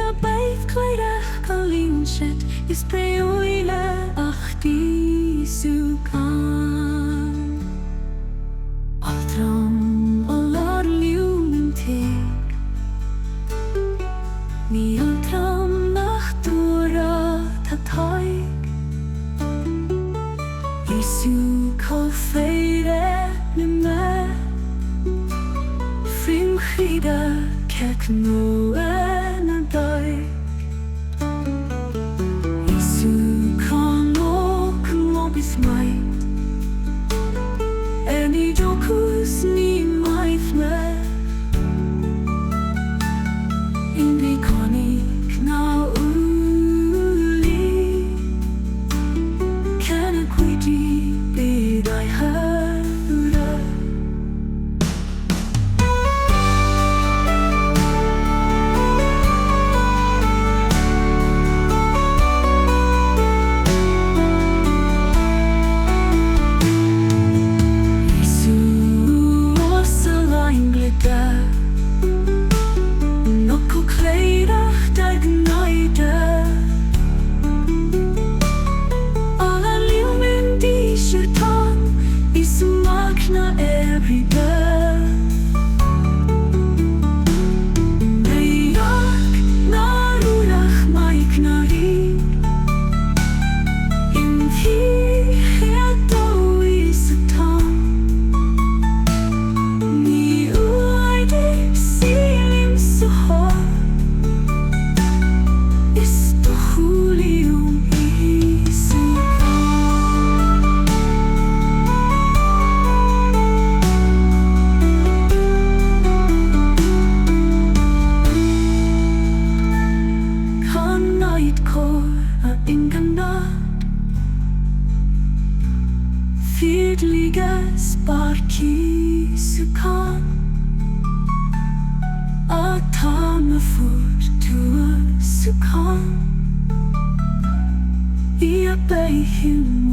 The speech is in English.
a beith cleidech galinset is preoile ach Ísucán. Altram olar liumtig ni altram nach dura tataig Ísucán feire ni me Frim chida kek no en a daig Ísucán ok mobis maith Any jokus ni maith me Indi konik na uli Kena kwiti bid I hura Fydliges Ísucán A ta me fort to Ísucán I a beihim